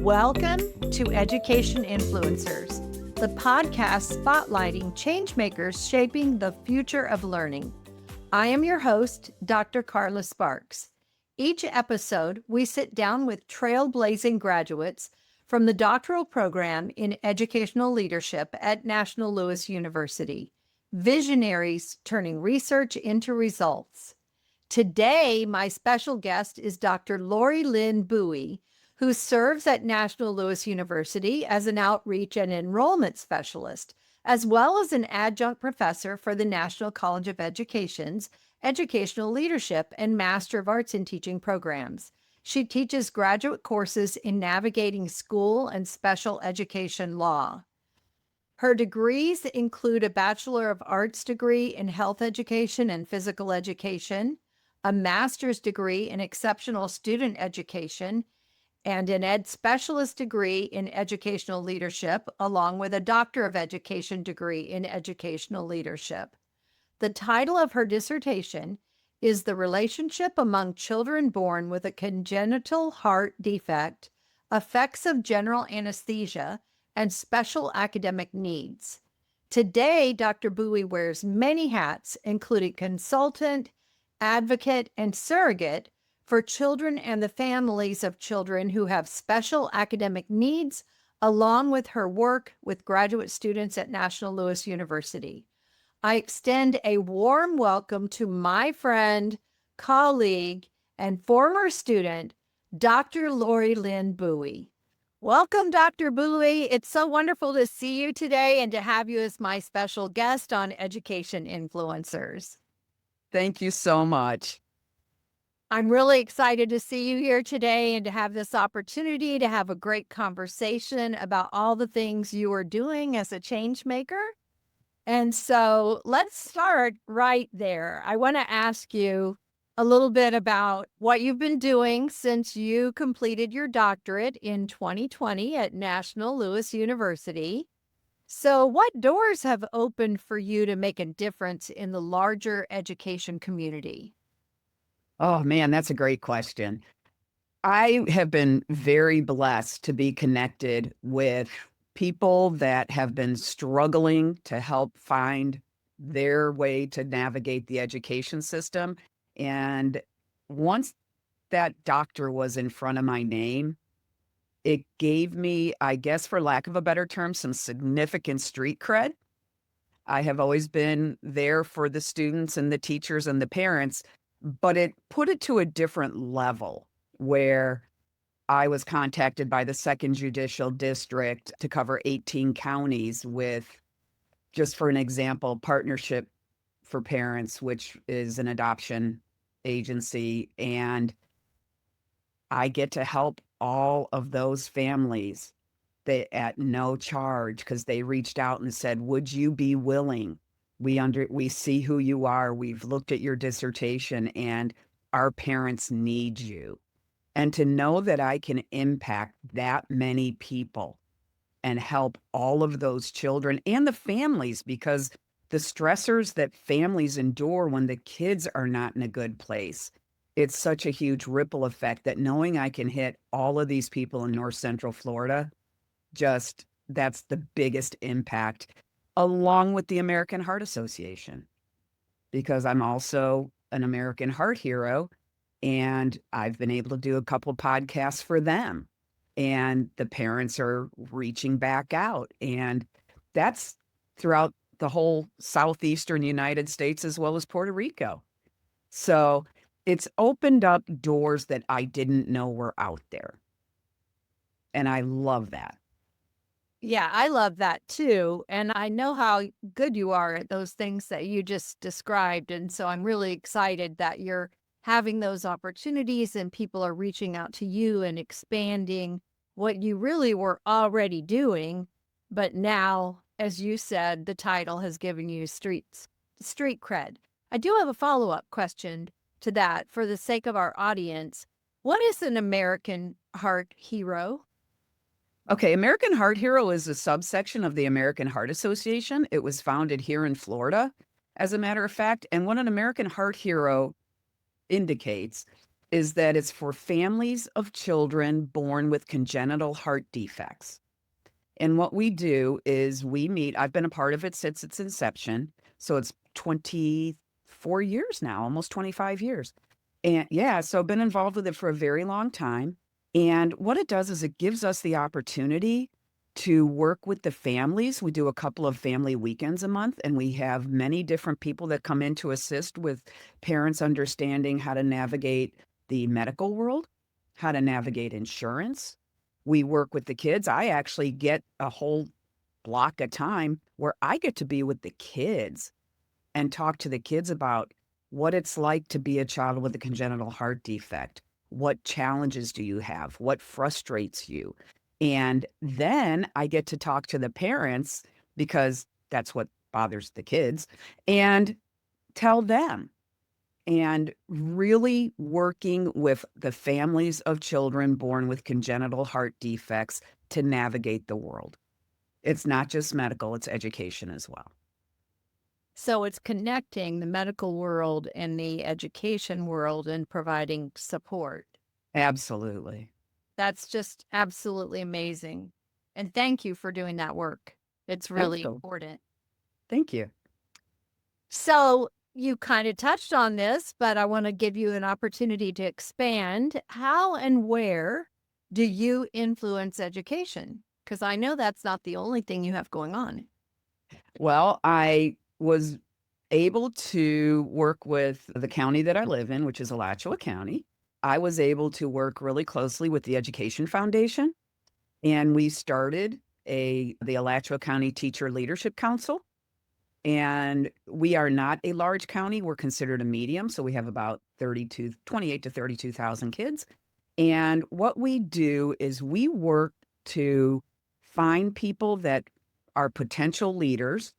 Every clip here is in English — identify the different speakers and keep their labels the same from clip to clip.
Speaker 1: Welcome to Education Influencers, the podcast spotlighting changemakers shaping the future of learning. I am your host, Dr. Carla Sparks. Each episode, we sit down with trailblazing graduates from the doctoral program in educational leadership at National Louis University, visionaries turning research into results. Today, my special guest is Dr. Lorilynn Bowie, who serves at National Louis University as an outreach and enrollment specialist, as well as an adjunct professor for the National College of Education's Educational Leadership and Master of Arts in Teaching programs. She teaches graduate courses in navigating school and special education law. Her degrees include a Bachelor of Arts degree in health education and physical education, a master's degree in exceptional student education, and an ed specialist degree in educational leadership, along with a Doctor of Education degree in educational leadership. The title of her dissertation is The Relationship Among Children Born with a Congenital Heart Defect, Effects of General Anesthesia, and Special Academic Needs. Today, Dr. Bowie wears many hats, including consultant, advocate, and surrogate for children and the families of children who have special academic needs, along with her work with graduate students at National Louis University. I extend a warm welcome to my friend, colleague, and former student, Dr. Lorilynn Bowie. Welcome, Dr. Bowie. It's so wonderful to see you today and to have you as my special guest on Education Influencers.
Speaker 2: Thank you so much.
Speaker 1: I'm really excited to see you here today and to have this opportunity to have a great conversation about all the things you are doing as a change maker. And so let's start right there. I want to ask you a little bit about what you've been doing since you completed your doctorate in 2020 at National Louis University. So what doors have opened for you to make a difference in the larger education community?
Speaker 2: Oh, man, that's a great question. I have been very blessed to be connected with people that have been struggling to help find their way to navigate the education system. And once that doctor was in front of my name, it gave me, I guess, for lack of a better term, some significant street cred. I have always been there for the students and the teachers and the parents, but it put it to a different level where I was contacted by the Second Judicial District to cover 18 counties with, just for an example, Partnership for Parents, which is an adoption agency. And I get to help all of those families at no charge because they reached out and said, would you be willing? We see who you are. We've looked at your dissertation and our parents need you. And to know that I can impact that many people and help all of those children and the families, because the stressors that families endure when the kids are not in a good place, it's such a huge ripple effect that knowing I can hit all of these people in North Central Florida, that's the biggest impact, along with the American Heart Association, because I'm also an American Heart hero and I've been able to do a couple podcasts for them and the parents are reaching back out, and that's throughout the whole southeastern United States as well as Puerto Rico. So it's opened up doors that I didn't know were out there. And I love that.
Speaker 1: Yeah, I love that too. And I know how good you are at those things that you just described. And so I'm really excited that you're having those opportunities and people are reaching out to you and expanding what you really were already doing. But now, as you said, the title has given you street cred. I do have a follow-up question to that for the sake of our audience. What is an American Heart Hero?
Speaker 2: Okay, American Heart Hero is a subsection of the American Heart Association. It was founded here in Florida, as a matter of fact. And what an American Heart Hero indicates is that it's for families of children born with congenital heart defects. And what we do is we meet, I've been a part of it since its inception. So it's 24 years now, almost 25 years. And yeah, so I've been involved with it for a very long time. And what it does is it gives us the opportunity to work with the families. We do a couple of family weekends a month, and we have many different people that come in to assist with parents understanding how to navigate the medical world, how to navigate insurance. We work with the kids. I actually get a whole block of time where I get to be with the kids and talk to the kids about what it's like to be a child with a congenital heart defect. What challenges do you have? What frustrates you? And then I get to talk to the parents because that's what bothers the kids and tell them. And really working with the families of children born with congenital heart defects to navigate the world. It's not just medical, it's education as well.
Speaker 1: So it's connecting the medical world and the education world and providing support.
Speaker 2: Absolutely.
Speaker 1: That's just absolutely amazing. And thank you for doing that work. It's really
Speaker 2: Absolutely.
Speaker 1: important.
Speaker 2: Thank you.
Speaker 1: So you kind of touched on this, but I want to give you an opportunity to expand. How and where do you influence education? Because I know that's not the only thing you have going on.
Speaker 2: Well, I was able to work with the county that I live in, which is Alachua County. I was able to work really closely with the Education Foundation, and we started the Alachua County Teacher Leadership Council. And we are not a large county. We're considered a medium. So we have about 28 to 32,000 kids. And what we do is we work to find people that are potential leaders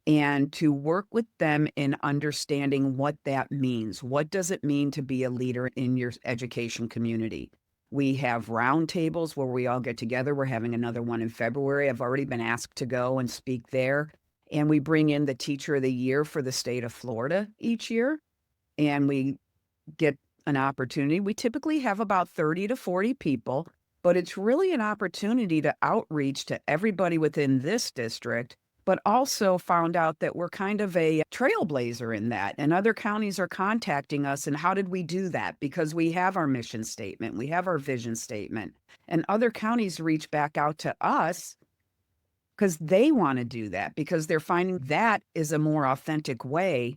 Speaker 2: and to work with them in understanding what that means. What does it mean to be a leader in your education community? We have roundtables where we all get together. We're having another one in February. I've already been asked to go and speak there. And we bring in the Teacher of the Year for the state of Florida each year. And we get an opportunity. We typically have about 30 to 40 people, but it's really an opportunity to outreach to everybody within this district, but also found out that we're kind of a trailblazer in that. And other counties are contacting us. And how did we do that? Because we have our mission statement, we have our vision statement, and other counties reach back out to us because they want to do that, because they're finding that is a more authentic way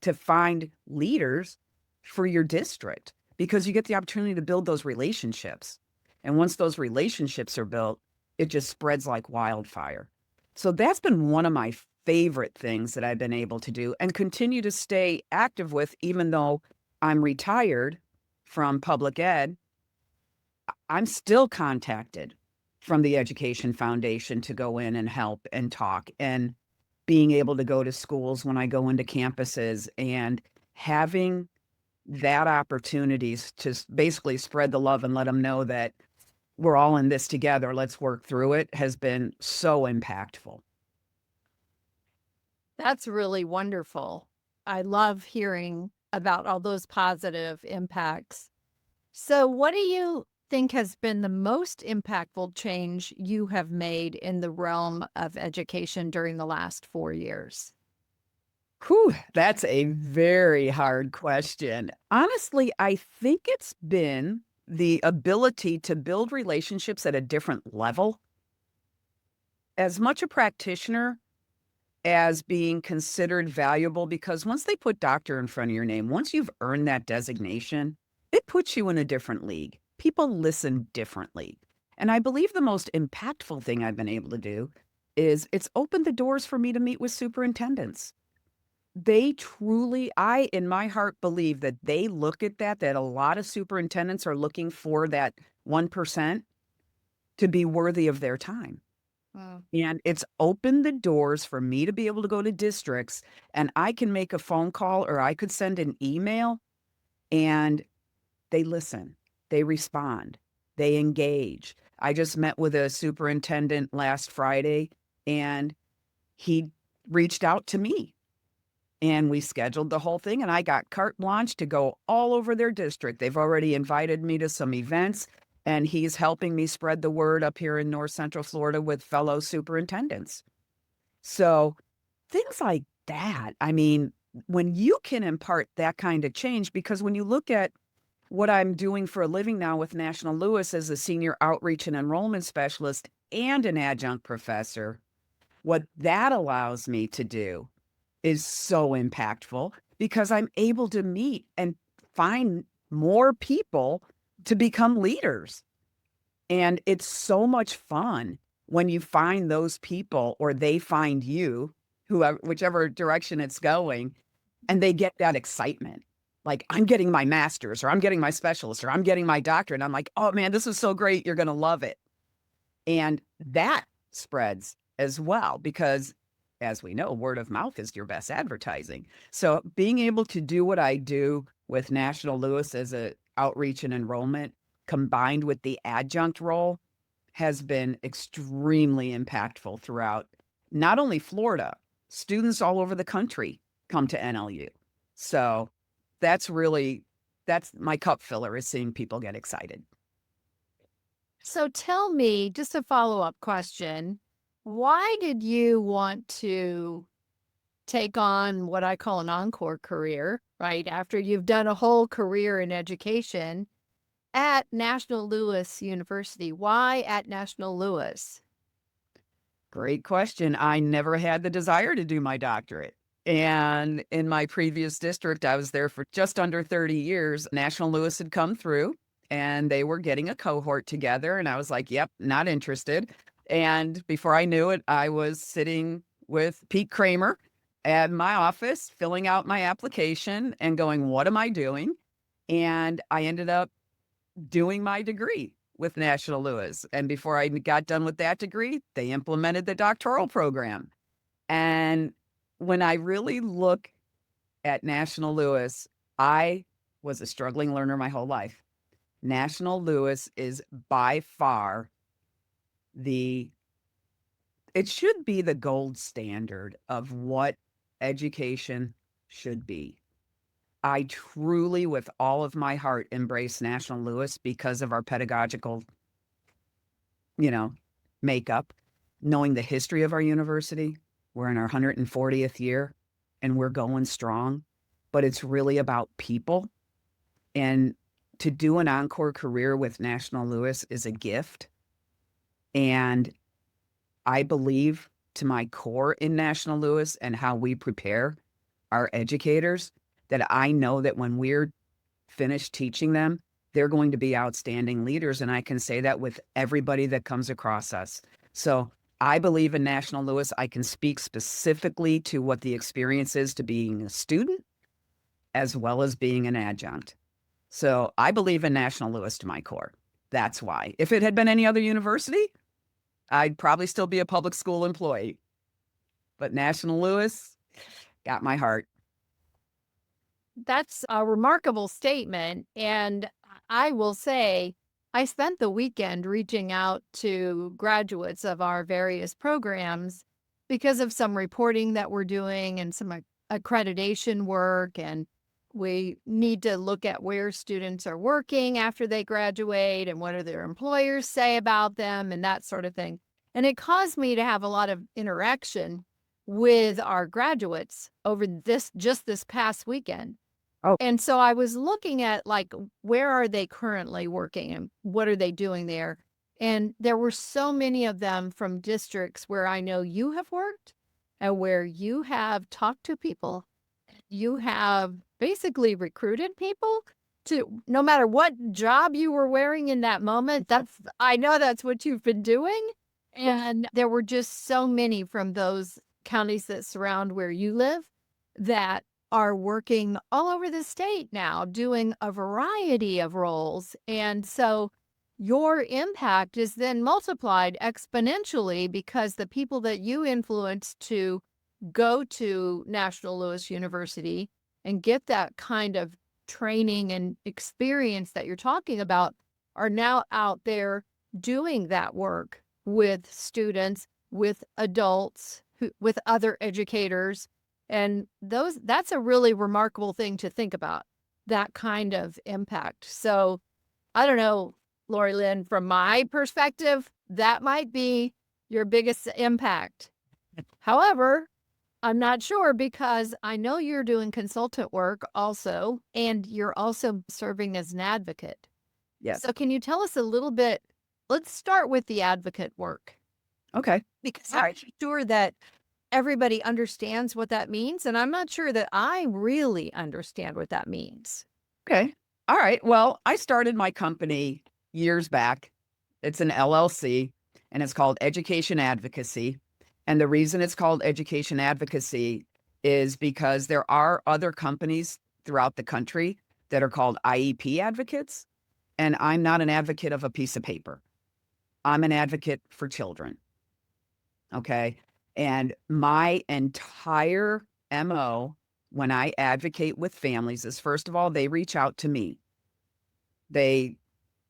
Speaker 2: to find leaders for your district, because you get the opportunity to build those relationships. And once those relationships are built, it just spreads like wildfire. So that's been one of my favorite things that I've been able to do and continue to stay active with, even though I'm retired from public ed. I'm still contacted from the Education Foundation to go in and help and talk, and being able to go to schools when I go into campuses and having that opportunities to basically spread the love and let them know that we're all in this together, let's work through it, has been so impactful.
Speaker 1: That's really wonderful. I love hearing about all those positive impacts. So, what do you think has been the most impactful change you have made in the realm of education during the last 4 years?
Speaker 2: Whew, that's a very hard question. Honestly, I think it's been the ability to build relationships at a different level. As much a practitioner as being considered valuable, because once they put doctor in front of your name, once you've earned that designation, it puts you in a different league. People listen differently. And I believe the most impactful thing I've been able to do is it's opened the doors for me to meet with superintendents. They truly, I, in my heart, believe that they look at that a lot of superintendents are looking for that 1% to be worthy of their time.
Speaker 1: Wow.
Speaker 2: And it's opened the doors for me to be able to go to districts, and I can make a phone call or I could send an email, and they listen, they respond, they engage. I just met with a superintendent last Friday, and he reached out to me And we scheduled the whole thing, and I got carte blanche to go all over their district. They've already invited me to some events, and he's helping me spread the word up here in North Central Florida with fellow superintendents. So things like that. I mean, when you can impart that kind of change, because when you look at what I'm doing for a living now with National Louis as a senior outreach and enrollment specialist and an adjunct professor, what that allows me to do is so impactful because I'm able to meet and find more people to become leaders. And it's so much fun when you find those people or they find you, whoever, whichever direction it's going, and they get that excitement. Like, I'm getting my master's, or I'm getting my specialist, or I'm getting my doctorate. And I'm like, oh man, this is so great. You're going to love it. And that spreads as well, because as we know, word of mouth is your best advertising. So being able to do what I do with National Louis as a outreach and enrollment combined with the adjunct role has been extremely impactful throughout not only Florida, students all over the country come to NLU. So that's my cup filler, is seeing people get excited.
Speaker 1: So tell me, just a follow-up question, why did you want to take on what I call an Encore career, right? After you've done a whole career in education at National Louis University. Why at National Louis?
Speaker 2: Great question. I never had the desire to do my doctorate. And in my previous district, I was there for just under 30 years. National Louis had come through and they were getting a cohort together. And I was like, yep, not interested. And before I knew it, I was sitting with Pete Kramer at my office, filling out my application and going, what am I doing? And I ended up doing my degree with National Louis. And before I got done with that degree, they implemented the doctoral program. And when I really look at National Louis, I was a struggling learner my whole life. National Louis is by far it should be the gold standard of what education should be. I truly, with all of my heart, embrace National Louis because of our pedagogical, makeup, knowing the history of our university. We're in our 140th year and we're going strong, but it's really about people. And to do an Encore career with National Louis is a gift. And I believe to my core in National Louis and how we prepare our educators, that I know that when we're finished teaching them, they're going to be outstanding leaders. And I can say that with everybody that comes across us. So I believe in National Louis. I can speak specifically to what the experience is to being a student as well as being an adjunct. So I believe in National Louis to my core. That's why. If it had been any other university, I'd probably still be a public school employee. But National Louis got my heart.
Speaker 1: That's a remarkable statement. And I will say, I spent the weekend reaching out to graduates of our various programs because of some reporting that we're doing and some accreditation work. And we need to look at where students are working after they graduate and what do their employers say about them and that sort of thing. And it caused me to have a lot of interaction with our graduates over this past weekend.
Speaker 2: Oh.
Speaker 1: And so I was looking at where are they currently working and what are they doing there? And there were so many of them from districts where I know you have worked and where you have talked to people. You have basically recruited people to, no matter what job you were wearing in that moment, I know that's what you've been doing. And there were just so many from those counties that surround where you live that are working all over the state now, doing a variety of roles. And so your impact is then multiplied exponentially because the people that you influence to go to National Louis University and get that kind of training and experience that you're talking about are now out there doing that work with students, with adults, with other educators. And that's a really remarkable thing to think about, that kind of impact. So I don't know, Lorilynn, from my perspective, that might be your biggest impact. However, I'm not sure because I know you're doing consultant work also, and you're also serving as an advocate.
Speaker 2: Yes.
Speaker 1: So can you tell us a little bit? Let's start with the advocate work,
Speaker 2: Okay.
Speaker 1: because I'm sure that everybody understands what that means, and I'm not sure that I really understand what that means.
Speaker 2: Okay. All right. Well, I started my company years back. It's an LLC and it's called Education Advocacy. And the reason it's called Education Advocacy is because there are other companies throughout the country that are called IEP advocates. And I'm not an advocate of a piece of paper. I'm an advocate for children. Okay. And my entire MO when I advocate with families is, first of all, they reach out to me. They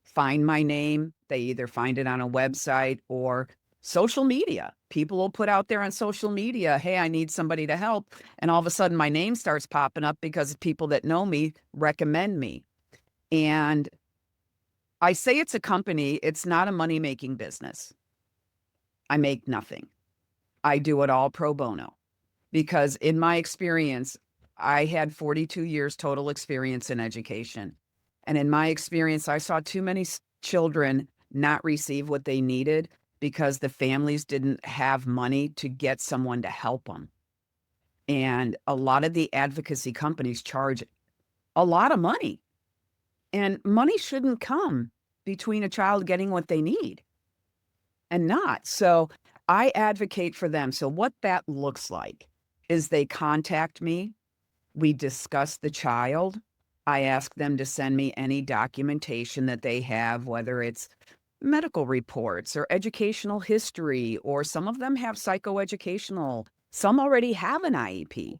Speaker 2: find my name. They either find it on a website or social media. People will put out there on social media, hey, I need somebody to help. And all of a sudden, my name starts popping up because people that know me recommend me. And I say it's a company, it's not a money making business. I make nothing. I do it all pro bono because, in my experience, I had 42 years total experience in education. And in my experience, I saw too many children not receive what they needed because the families didn't have money to get someone to help them. And a lot of the advocacy companies charge a lot of money, and money shouldn't come between a child getting what they need and not. So I advocate for them. So what that looks like is they contact me. We discuss the child. I ask them to send me any documentation that they have, whether it's medical reports or educational history, or some of them have psychoeducational. Some already have an IEP.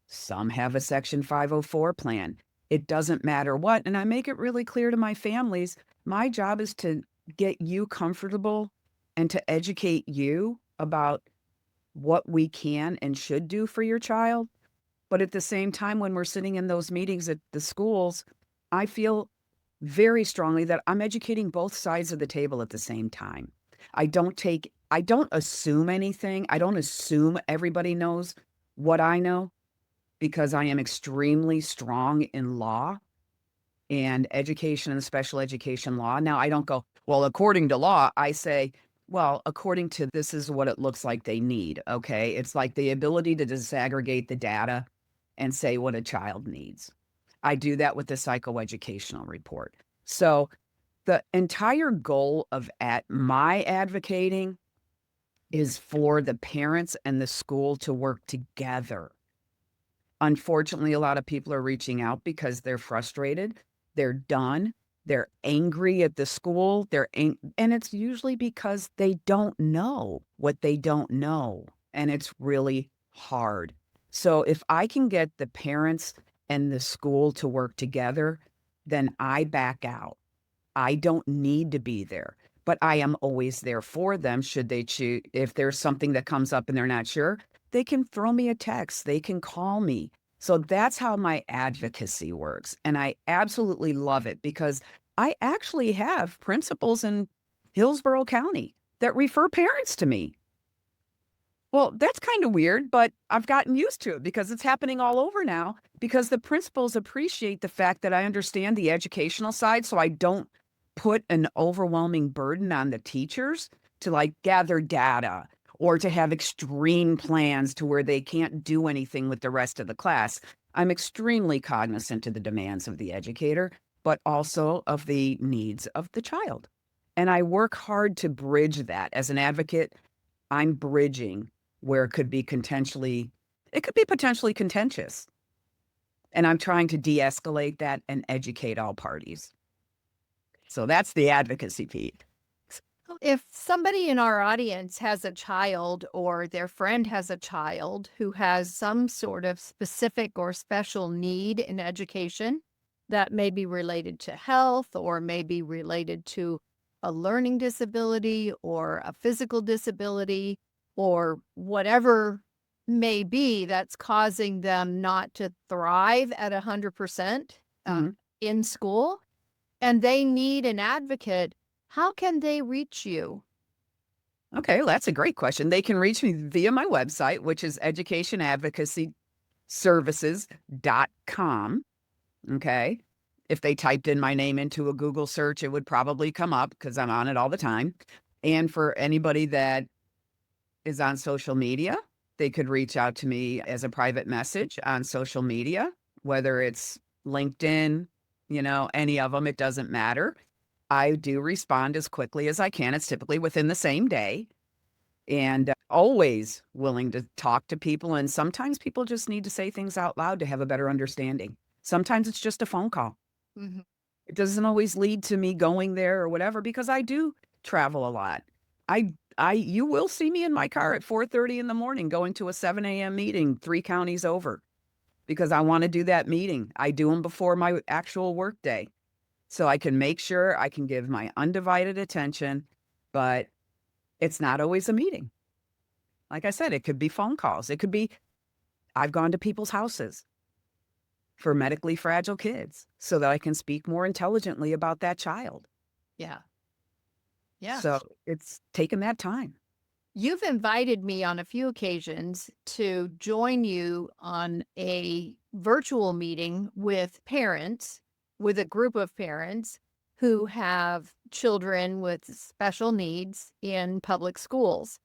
Speaker 2: Some have a Section 504 plan. It doesn't matter what. And I make it really clear to my families, my job is to get you comfortable and to educate you about what we can and should do for your child. But at the same time, when we're sitting in those meetings at the schools, I feel very strongly that I'm educating both sides of the table at the same time. I don't assume anything. I don't assume everybody knows what I know because I am extremely strong in law and education and special education law. Now, I don't go, well, according to law, I say, well, according to this is what it looks like they need. Okay. It's like the ability to disaggregate the data and say what a child needs. I do that with the psychoeducational report. So the entire goal of my advocating is for the parents and the school to work together. Unfortunately, a lot of people are reaching out because they're frustrated, they're done, they're angry at the school, and it's usually because they don't know what they don't know, and it's really hard. So if I can get the parents and the school to work together, then I back out. I don't need to be there, but I am always there for them should they choose. If there's something that comes up and they're not sure, they can throw me a text, they can call me. So that's how my advocacy works. And I absolutely love it because I actually have principals in Hillsborough County that refer parents to me. Well, that's kind of weird, but I've gotten used to it because it's happening all over now because the principals appreciate the fact that I understand the educational side, so I don't put an overwhelming burden on the teachers to like gather data or to have extreme plans to where they can't do anything with the rest of the class. I'm extremely cognizant of the demands of the educator, but also of the needs of the child. And I work hard to bridge that. As an advocate, I'm bridging where it could be potentially contentious. And I'm trying to de-escalate that and educate all parties. So that's the advocacy piece.
Speaker 1: If somebody in our audience has a child or their friend has a child who has some sort of specific or special need in education that may be related to health or may be related to a learning disability or a physical disability or whatever may be that's causing them not to thrive at 100%
Speaker 2: Mhm.
Speaker 1: in school, and they need an advocate, how can they reach you?
Speaker 2: Okay, well, that's a great question. They can reach me via my website, which is educationadvocacyservices.com. Okay. If they typed in my name into a Google search, it would probably come up because I'm on it all the time. And for anybody that is on social media, they could reach out to me as a private message on social media, whether it's LinkedIn, any of them, it doesn't matter. I do respond as quickly as I can. It's typically within the same day and always willing to talk to people. And sometimes people just need to say things out loud to have a better understanding. Sometimes it's just a phone call.
Speaker 1: Mhm.
Speaker 2: It doesn't always lead to me going there or whatever because I do travel a lot. You will see me in my car at 4:30 in the morning going to a 7 a.m. meeting 3 counties over because I want to do that meeting. I do them before my actual work day so I can make sure I can give my undivided attention, but it's not always a meeting. Like I said, it could be phone calls. It could be I've gone to people's houses for medically fragile kids so that I can speak more intelligently about that child.
Speaker 1: Yeah. Yeah.
Speaker 2: So it's taken that time.
Speaker 1: You've invited me on a few occasions to join you on a virtual meeting with parents, with a group of parents who have children with special needs in public schools.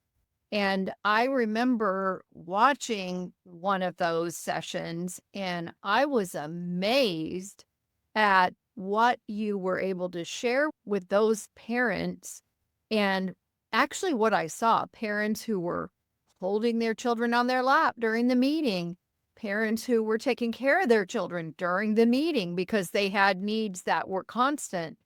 Speaker 1: And I remember watching one of those sessions, and I was amazed at what you were able to share with those parents. And actually, what I saw, parents who were holding their children on their lap during the meeting, parents who were taking care of their children during the meeting because they had needs that were constant.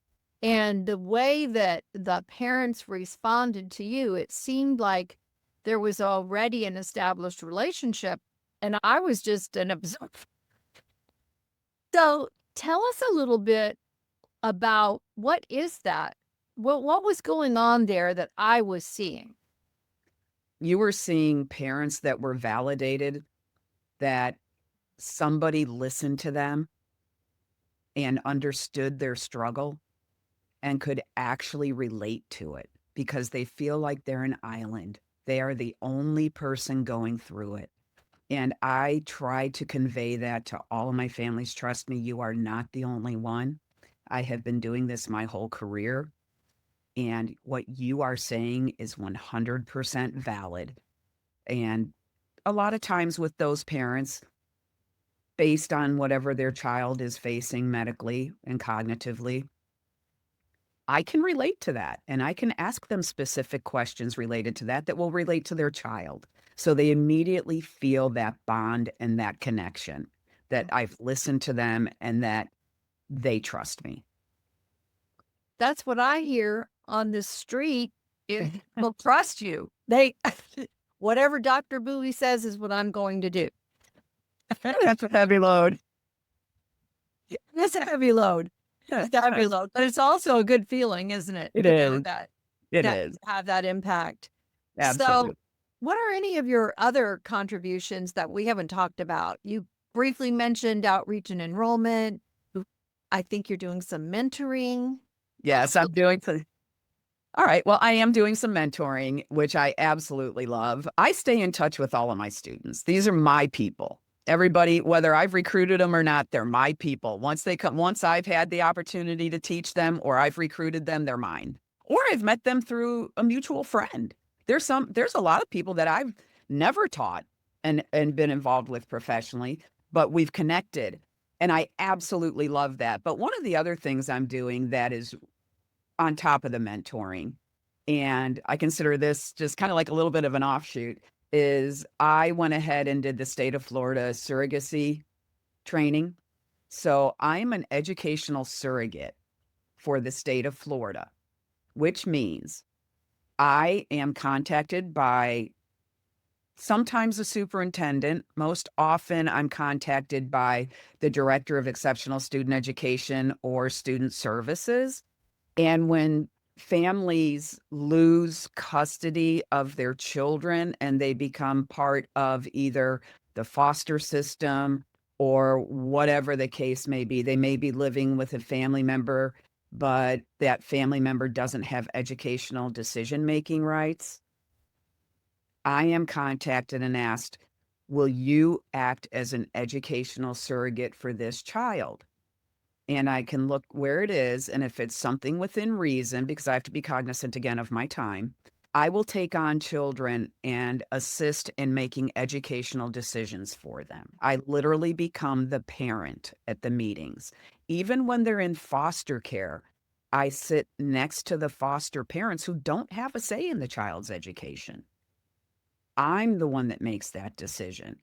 Speaker 1: And the way that the parents responded to you, it seemed like there was already an established relationship, and I was just an observer. So tell us a little bit about what is that? What was going on there that I was seeing?
Speaker 2: You were seeing parents that were validated, that somebody listened to them and understood their struggle and could actually relate to it because they feel like they're an island. They are the only person going through it. And I try to convey that to all of my families. Trust me, you are not the only one. I have been doing this my whole career. And what you are saying is 100% valid. And a lot of times with those parents, based on whatever their child is facing medically and cognitively, I can relate to that. And I can ask them specific questions related to that that will relate to their child. So they immediately feel that bond and that connection, that I've listened to them and that they trust me.
Speaker 1: That's what I hear on the street. Will trust you. They, whatever Dr. Bowie says is what I'm going to do.
Speaker 2: That's a heavy load.
Speaker 1: That's a heavy load. It's a heavy load, but it's also a good feeling, isn't it?
Speaker 2: It
Speaker 1: To have
Speaker 2: is.
Speaker 1: that,
Speaker 2: It
Speaker 1: that
Speaker 2: is.
Speaker 1: have that impact. So,
Speaker 2: Absolutely.
Speaker 1: what are any of your other contributions that we haven't talked about? You briefly mentioned outreach and enrollment. I think you're doing some mentoring.
Speaker 2: Yes, I'm doing some. All right. Well, I am doing some mentoring, which I absolutely love. I stay in touch with all of my students. These are my people. Everybody, whether I've recruited them or not, they're my people. Once they come, once I've had the opportunity to teach them or I've recruited them, they're mine. Or I've met them through a mutual friend. There's a lot of people that I've never taught and been involved with professionally, but we've connected. And I absolutely love that. But one of the other things I'm doing that is on top of the mentoring, and I consider this just kind of like a little bit of an offshoot, is I went ahead and did the state of Florida surrogacy training. So I'm an educational surrogate for the state of Florida, which means I am contacted by sometimes a superintendent. Most often I'm contacted by the director of exceptional student education or student services. And when families lose custody of their children and they become part of either the foster system or whatever the case may be. They may be living with a family member, but that family member doesn't have educational decision-making rights. I am contacted and asked, will you act as an educational surrogate for this child? And I can look where it is, and if it's something within reason, because I have to be cognizant again of my time, I will take on children and assist in making educational decisions for them. I literally become the parent at the meetings. Even when they're in foster care, I sit next to the foster parents who don't have a say in the child's education. I'm the one that makes that decision.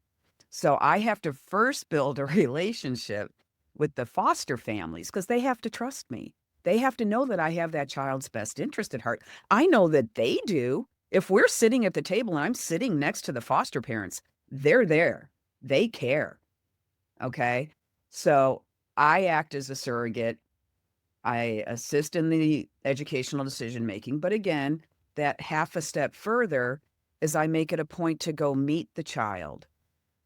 Speaker 2: So I have to first build a relationship with the foster families because they have to trust me. They have to know that I have that child's best interest at heart. I know that they do. If we're sitting at the table and I'm sitting next to the foster parents, they're there. They care. Okay. So I act as a surrogate. I assist in the educational decision making. But again, that half a step further is I make it a point to go meet the child.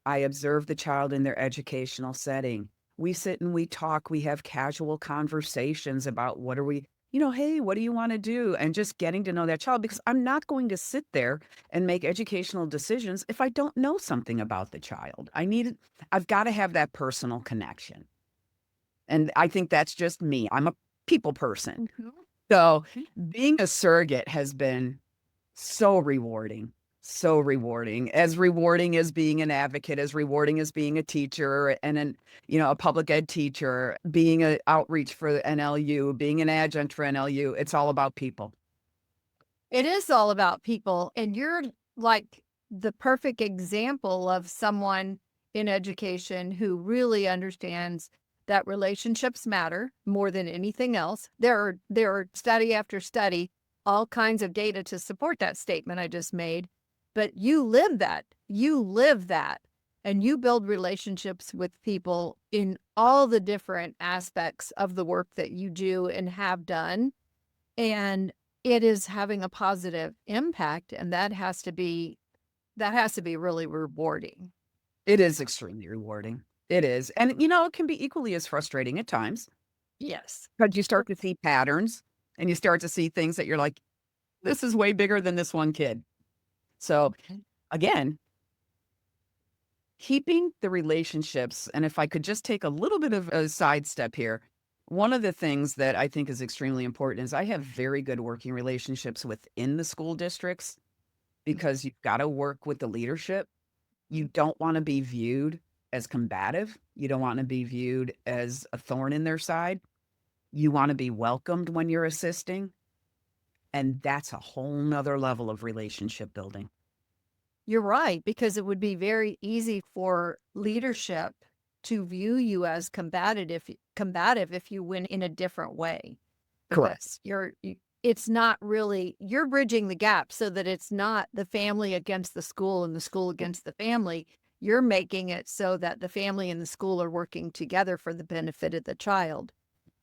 Speaker 2: I observe the child in their educational setting. We sit and we talk. We have casual conversations about what are we, hey, what do you want to do? And just getting to know that child because I'm not going to sit there and make educational decisions if I don't know something about the child. I've got to have that personal connection. And I think that's just me. I'm a people person.
Speaker 1: Mhm.
Speaker 2: So being a surrogate has been so rewarding. So rewarding as being an advocate, as rewarding as being a teacher and a public ed teacher, being an outreach for NLU, being an adjunct for NLU. It's all about people.
Speaker 1: It is all about people. And you're like the perfect example of someone in education who really understands that relationships matter more than anything else. There are study after study, all kinds of data to support that statement I just made. But you live that. You live that. And you build relationships with people in all the different aspects of the work that you do and have done. And it is having a positive impact. And that has to be really rewarding.
Speaker 2: It is extremely rewarding. It is. And, it can be equally as frustrating at times
Speaker 1: Yes.
Speaker 2: because you start to see patterns and you start to see things that you're like, this is way bigger than this one kid. So again, keeping the relationships, and if I could just take a little bit of a sidestep here, one of the things that I think is extremely important is I have very good working relationships within the school districts because you've got to work with the leadership. You don't want to be viewed as combative. You don't want to be viewed as a thorn in their side. You want to be welcomed when you're assisting. And that's a whole nother level of relationship building.
Speaker 1: You're right, because it would be very easy for leadership to view you as combative if you went in a different way.
Speaker 2: Correct.
Speaker 1: Because it's not really, you're bridging the gap so that it's not the family against the school and the school against the family. You're making it so that the family and the school are working together for the benefit of the child.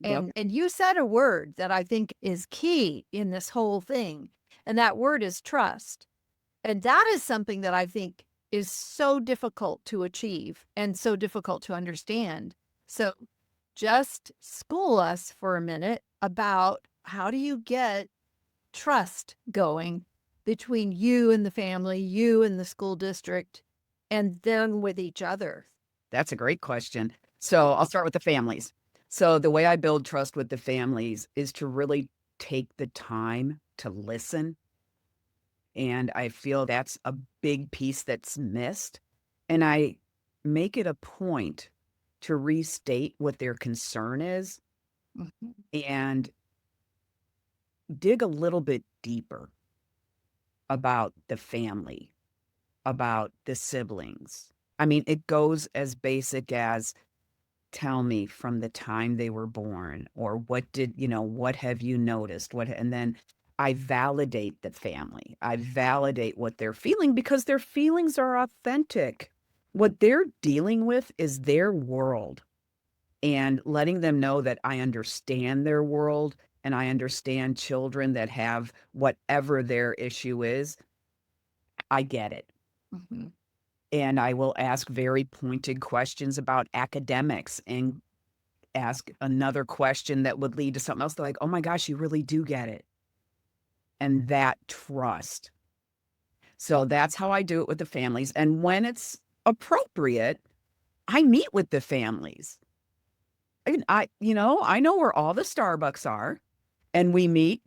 Speaker 2: Yep.
Speaker 1: And you said a word that I think is key in this whole thing, and that word is trust. And that is something that I think is so difficult to achieve and so difficult to understand. So just school us for a minute about how do you get trust going between you and the family, you and the school district, and then with each other?
Speaker 2: That's a great question. So I'll start with the families. So the way I build trust with the families is to really take the time to listen. And I feel that's a big piece that's missed. And I make it a point to restate what their concern is
Speaker 1: Mhm.
Speaker 2: and dig a little bit deeper about the family, about the siblings. I mean, it goes as basic as tell me from the time they were born or what have you noticed? And then I validate the family. I validate what they're feeling because their feelings are authentic. What they're dealing with is their world and letting them know that I understand their world and I understand children that have whatever their issue is. I get it.
Speaker 1: Mhm.
Speaker 2: And I will ask very pointed questions about academics and ask another question that would lead to something else. They're like, oh my gosh, you really do get it. And that trust. So that's how I do it with the families. And when it's appropriate, I meet with the families. And I know where all the Starbucks are, and we meet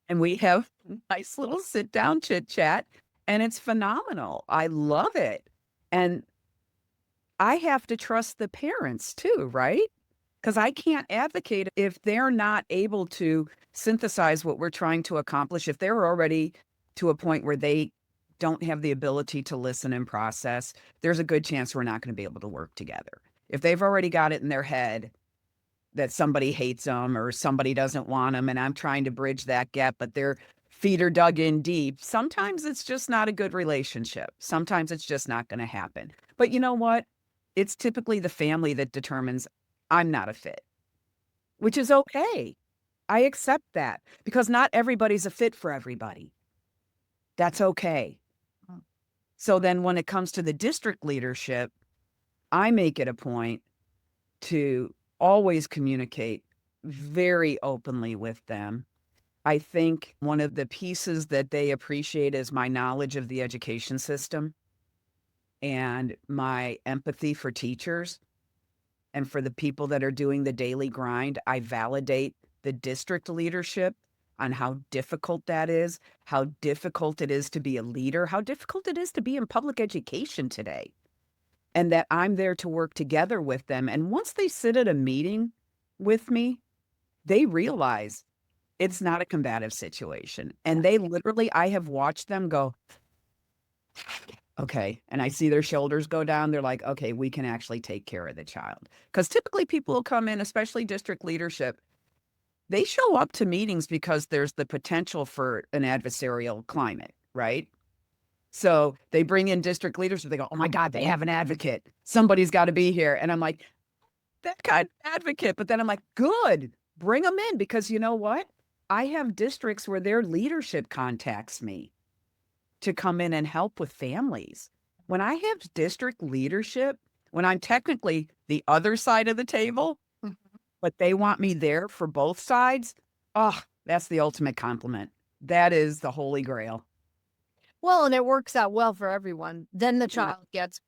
Speaker 2: and we have nice little sit down chit chat, and it's phenomenal. I love it. And I have to trust the parents too, right? Because I can't advocate if they're not able to synthesize what we're trying to accomplish, if they're already to a point where they don't have the ability to listen and process, there's a good chance we're not going to be able to work together. If they've already got it in their head that somebody hates them or somebody doesn't want them, and I'm trying to bridge that gap, but their feet are dug in deep, sometimes it's just not a good relationship. Sometimes it's just not going to happen. But you know what? It's typically the family that determines I'm not a fit, which is okay. I accept that because not everybody's a fit for everybody. That's okay.
Speaker 1: Mm.
Speaker 2: So then when it comes to the district leadership, I make it a point to always communicate very openly with them. I think one of the pieces that they appreciate is my knowledge of the education system and my empathy for teachers and for the people that are doing the daily grind. I validate the district leadership on how difficult that is, how difficult it is to be a leader, how difficult it is to be in public education today, and that I'm there to work together with them. And once they sit at a meeting with me, they realize it's not a combative situation. And they literally, I have watched them go, okay. And I see their shoulders go down. They're like, okay, we can actually take care of the child. Because typically people will come in, especially district leadership, they show up to meetings because there's the potential for an adversarial climate, right? So they bring in district leadership. They go, oh my God, they have an advocate. Somebody's got to be here. And I'm like, that kind of advocate. But then I'm like, good, bring them in, because you know what? I have districts where their leadership contacts me to come in and help with families. When I have district leadership, when I'm technically the other side of the table,
Speaker 1: Mhm.
Speaker 2: but they want me there for both sides, oh, that's the ultimate compliment. That is the holy grail.
Speaker 1: Well, and it works out well for everyone. Then the
Speaker 2: Yeah.
Speaker 1: child gets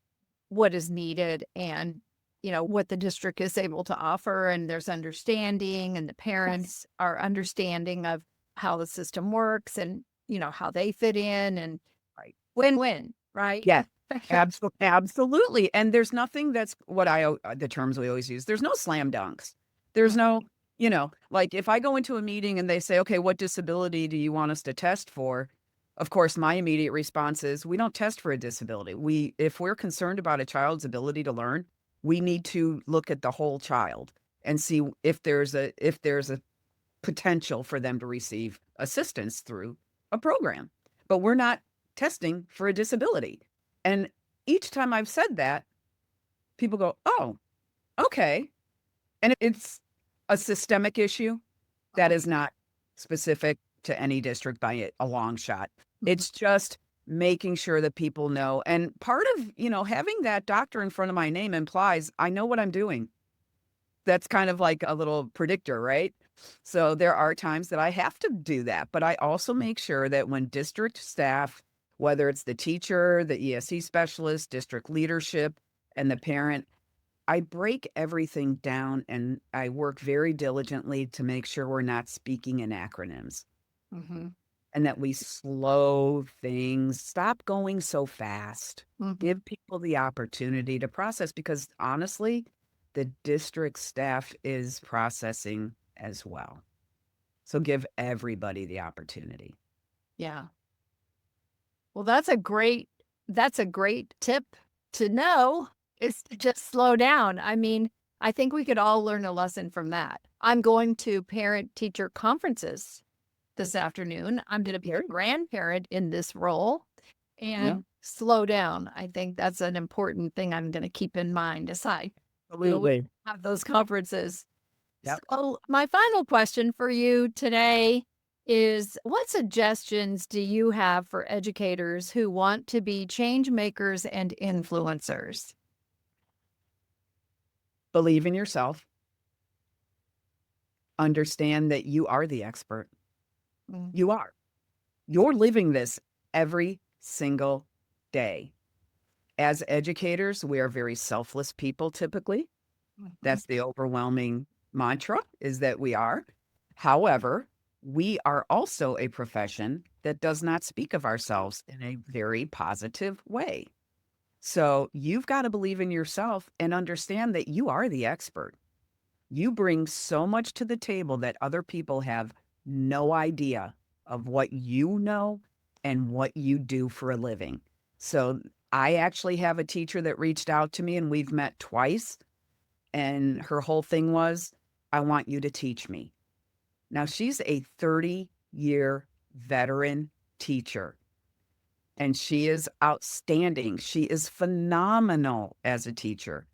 Speaker 1: what is needed and, what the district is able to offer, and there's understanding, and the parents are understanding of how the system works and, how they fit in, and
Speaker 2: Right.
Speaker 1: win-win, right?
Speaker 2: Yes, absolutely. And there's nothing that's what the terms we always use. There's no slam dunks. There's no, like if I go into a meeting and they say, okay, what disability do you want us to test for? Of course, my immediate response is we don't test for a disability. If we're concerned about a child's ability to learn, we need to look at the whole child and see if there's a potential for them to receive assistance through a program. But we're not testing for a disability. And each time I've said that, people go, oh, okay. And it's a systemic issue that is not specific to any district by a long shot. It's just making sure that people know. And part of, having that doctor in front of my name implies I know what I'm doing. That's kind of like a little predictor, right? So there are times that I have to do that, but I also make sure that when district staff, whether it's the teacher, the ESE specialist, district leadership, and the parent, I break everything down and I work very diligently to make sure we're not speaking in acronyms
Speaker 1: Mm-hmm.
Speaker 2: and that we slow things, stop going so fast,
Speaker 1: Mm-hmm.
Speaker 2: give people the opportunity to process, because honestly, the district staff is processing as well. So give everybody the opportunity.
Speaker 1: Yeah. Well, that's a great tip to know, is to just slow down. I mean, I think we could all learn a lesson from that. I'm going to parent teacher conferences this afternoon. I'm going to be a grandparent in this role, and slow down. I think that's an important thing I'm going to keep in mind as I
Speaker 2: Absolutely.
Speaker 1: have those conferences.
Speaker 2: Yep.
Speaker 1: So, my final question for you today is what suggestions do you have for educators who want to be change makers and influencers?
Speaker 2: Believe in yourself. Understand that you are the expert.
Speaker 1: Mm.
Speaker 2: You are. You're living this every single day. As educators, we are very selfless people typically. That's the overwhelming mantra, is that we are. However, we are also a profession that does not speak of ourselves in a very positive way. So you've got to believe in yourself and understand that you are the expert. You bring so much to the table that other people have no idea of what you know and what you do for a living. So I actually have a teacher that reached out to me and we've met twice. And her whole thing was, I want you to teach me. Now, she's a 30-year veteran teacher, and she is outstanding. She is phenomenal as a teacher,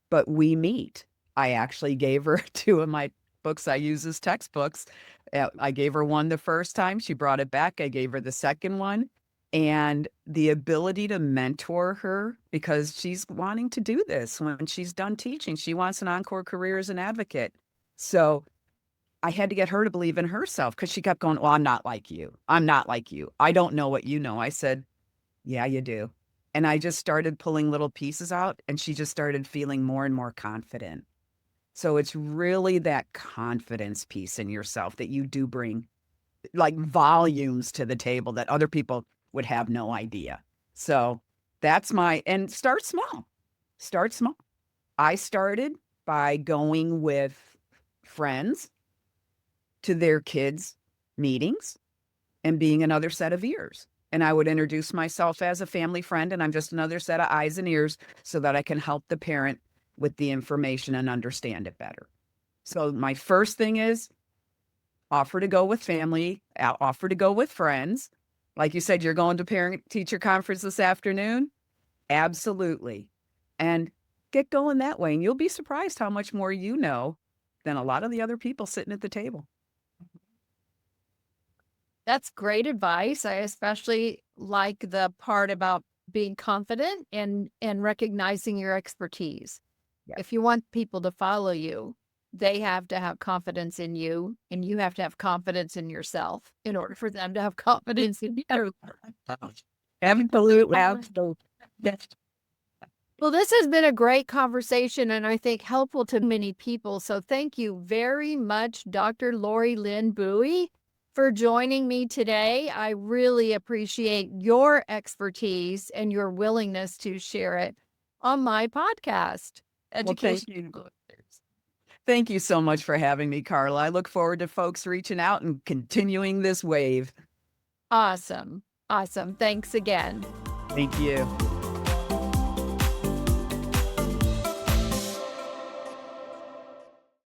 Speaker 2: but we meet. I actually gave her two of my books I use as textbooks. I gave her one the first time. She brought it back. I gave her the second one. And the ability to mentor her, because she's wanting to do this when she's done teaching. She wants an Encore career as an advocate. So I had to get her to believe in herself because she kept going, well, I'm not like you. I'm not like you. I don't know what you know. I said, yeah, you do. And I just started pulling little pieces out and she just started feeling more and more confident. So it's really that confidence piece in yourself that you do bring like volumes to the table that other people would have no idea. So that's and start small. Start small. I started by going with friends to their kids' meetings and being another set of ears. And I would introduce myself as a family friend, and I'm just another set of eyes and ears so that I can help the parent with the information and understand it better. So my first thing is offer to go with family, offer to go with friends. Like you said, you're going to parent teacher conference this afternoon. Absolutely. And get going that way. And you'll be surprised how much more you know than a lot of the other people sitting at the table.
Speaker 1: That's great advice. I especially like the part about being confident and recognizing your expertise.
Speaker 2: Yeah.
Speaker 1: If you want people to follow you, they have to have confidence in you, and you have to have confidence in yourself in order for them to have confidence in you.
Speaker 2: Absolutely. Absolutely. Yes.
Speaker 1: Well, this has been a great conversation and I think helpful to many people. So thank you very much, Dr. Lorilynn Bowie, for joining me today. I really appreciate your expertise and your willingness to share it on my podcast.
Speaker 2: Well, thank you. Thank you so much for having me, Carla. I look forward to folks reaching out and continuing this wave.
Speaker 1: Awesome. Awesome. Thanks again.
Speaker 2: Thank you.